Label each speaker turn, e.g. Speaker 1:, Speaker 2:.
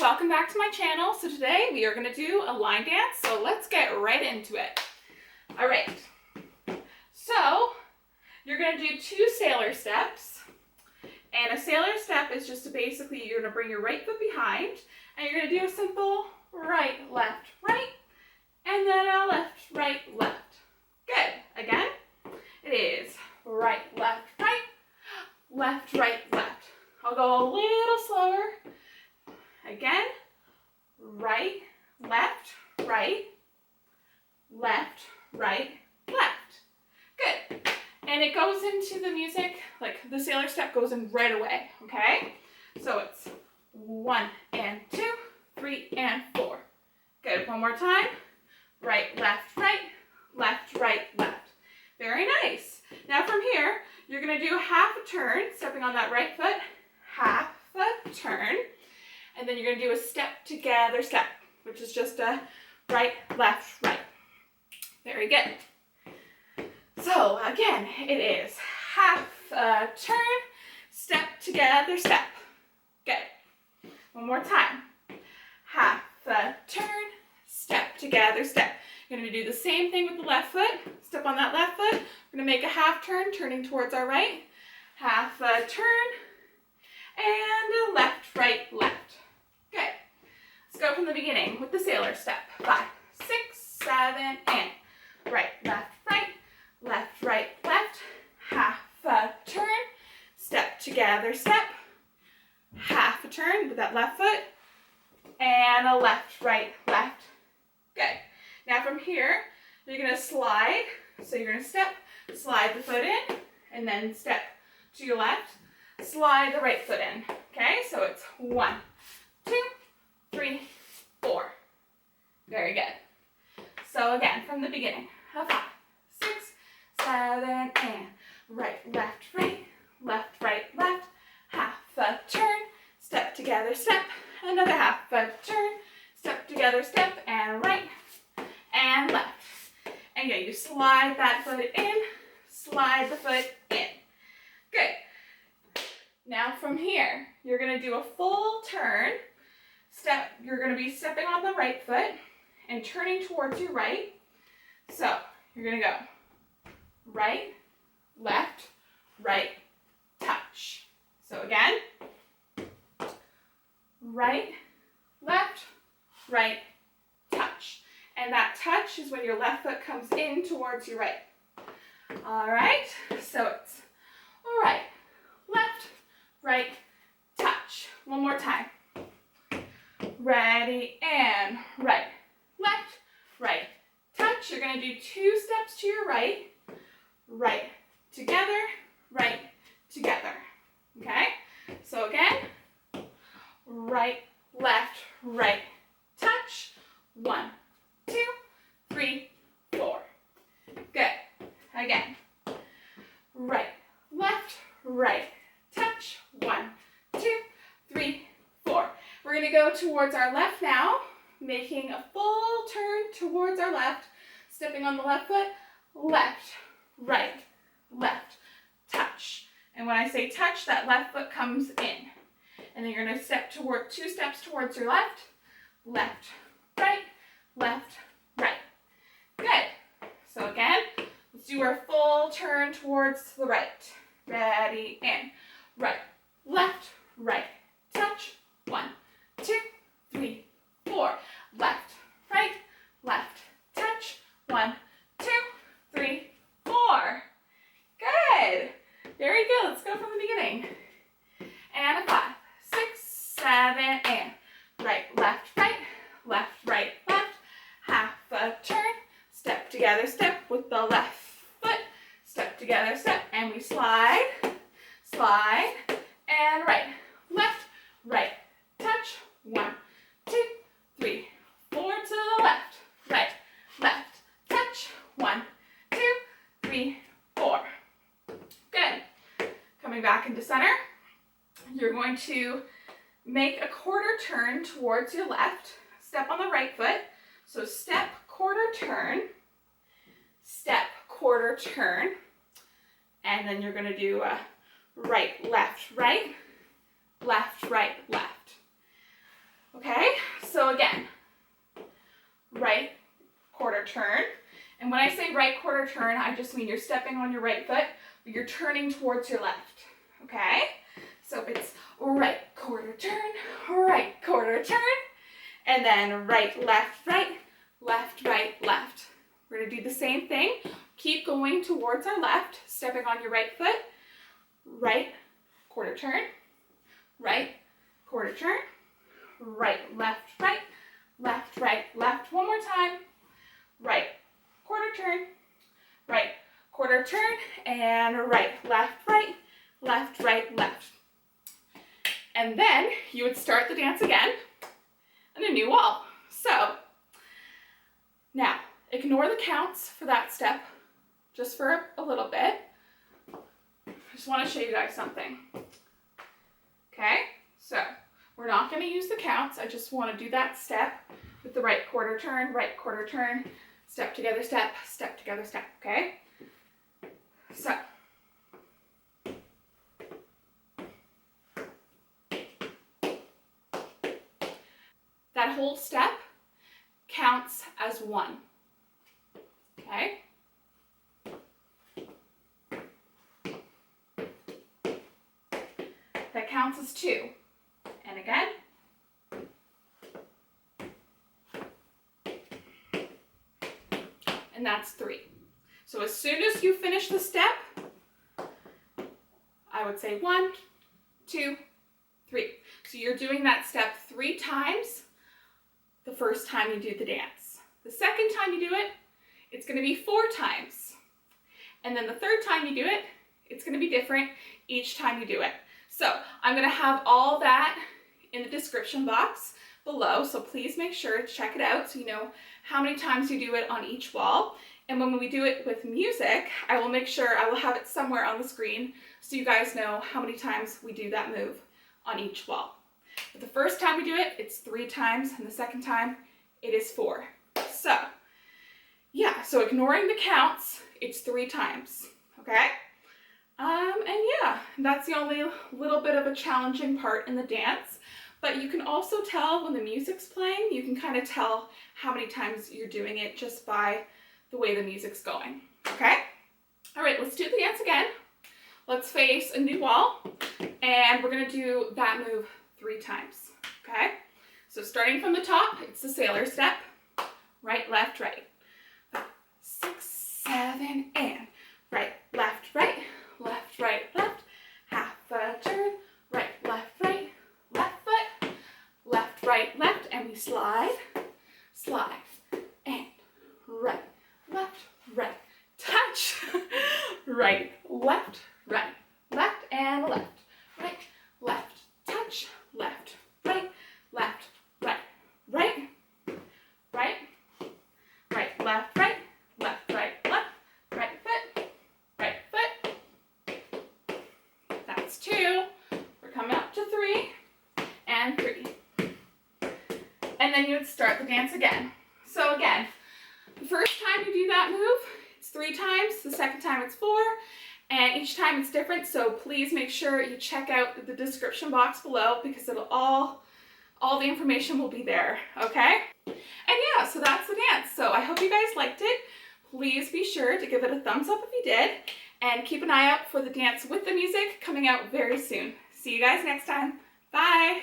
Speaker 1: welcome back to my channel. So today we are going to do a line dance, so let's get right into it. All right, so you're going to do 2 sailor steps, and a sailor step is just basically you're going to bring your right foot behind, and you're going to do a simple right, left, right, and then a left, right, left. Good. Again, it is right, left, right, left, right, left. I'll go a little slower. Again, right, left, right, left, right, left. Good. And it goes into the music, like the sailor step goes in right away, okay? So it's 1 and 2, 3 and 4. Good. One more time. Right, left, right, left, right, left. Very nice. Now from here, you're going to do half a turn, stepping on that right foot, half a turn. And then you're going to do a step together step, which is just a right, left, right. Very good. So again, it is half a turn, step together step. Good. One more time. Half a turn, step together step. You're going to do the same thing with the left foot. Step on that left foot. We're going to make a half turn, turning towards our right. Half a turn, and a left, right, left. Good. Let's go from the beginning with the sailor step. 5, 6, 7, and right, left, right, left, right, left. Half a turn, step together, step. Half a turn with that left foot, and a left, right, left. Good. Now from here, you're going to slide. So you're going to step, slide the foot in, and then step to your left. Slide the right foot in. Okay, so it's 1, 2, 3, 4. Very good. So again, from the beginning, 5, 6, 7, and right, left, right, left, right, left. Half a turn, step together, step. Another half a turn, step together, step, and right, and left. And yeah, you slide that foot in, slide the foot in. Good. Now from here, you're going to do a full turn. Step. You're going to be stepping on the right foot and turning towards your right. So you're going to go right, left, right, touch. So again, right, left, right, touch. And that touch is when your left foot comes in towards your right. All right, so it's all right, left, right, touch. One more time. Ready, and right, left, right, touch. You're going to do 2 steps to your right, right, together, right, together. Okay? So again, right, left, right, touch. 1, 2, 3, 4. Good. Again. Right, left, right, touch. 1, 2, 3, 4. We're going to go towards our left now, making a full turn towards our left, stepping on the left foot, left, right, left, touch. And when I say touch, that left foot comes in. And then you're going to step toward 2 steps towards your left, left, right, left, right. Good. So again, let's do our full turn towards the right. Ready, and right, left, right, touch. 1, 2, 3, 4. Left, right, left, touch. 1, 2, 3, 4. Good. Very good. Let's go from the beginning. And a 5, 6, 7, and right, left, right, left, right, left. Half a turn, step together, step with the left foot, step together, step, and we slide, slide, and right, left, right, touch. 1, 2, 3, 4 to the left, right, left, touch. 1, 2, 3, 4. Good. Coming back into center, you're going to make a quarter turn towards your left, step on the right foot. So step, quarter turn, step, quarter turn, and then you're going to do a right, left, right, left, right, left. Okay, so again, right quarter turn. And when I say right quarter turn, I just mean you're stepping on your right foot, but you're turning towards your left. Okay, so it's right quarter turn, and then right, left, right, left. We're gonna do the same thing. Keep going towards our left, stepping on your right foot, right quarter turn, right quarter turn, right, left, right, left. One more time. Right quarter turn, right quarter turn, and right, left, left. And then you would start the dance again in a new wall. So now ignore the counts for that step just for a little bit. I just want to show you guys something. Okay, so we're not going to use the counts. I just want to do that step with the right quarter turn, step together, step, okay? So, that whole step counts as one, okay? That counts as two. And again. And that's three. So as soon as you finish the step, I would say 1, 2, 3. So you're doing that step 3 times the first time you do the dance. The second time you do it, it's going to be 4 times. And then the third time you do it, it's going to be different each time you do it. So I'm going to have all that in the description box below, so please make sure to check it out so you know how many times you do it on each wall. And when we do it with music, I will make sure I will have it somewhere on the screen so you guys know how many times we do that move on each wall. But the first time we do it, it's 3 times, and the second time, it is 4. So, yeah, so ignoring the counts, it's 3 times, okay? And yeah, that's the only little bit of a challenging part in the dance. But you can also tell when the music's playing, you can kind of tell how many times you're doing it just by the way the music's going, okay? All right, let's do the dance again. Let's face a new wall, and we're gonna do that move 3 times, okay? So starting from the top, it's the sailor step, right, left, 5, 6, 7, and right, left, left, half a turn, right, left foot, left, and we slide, and right, left, touch, right, left, and left, right, left, touch, left, right, left, right, left, foot. That's 2. We're coming up to 3, and 3. And then you would start the dance again. So again, the first time you do that move, it's 3 times. The second time it's 4. And each time it's different. So please make sure you check out the description box below because it'll all the information will be there. Okay? And yeah, so that's the dance. So I hope you guys liked it. Please be sure to give it a thumbs up if you did. And keep an eye out for the dance with the music coming out very soon. See you guys next time. Bye!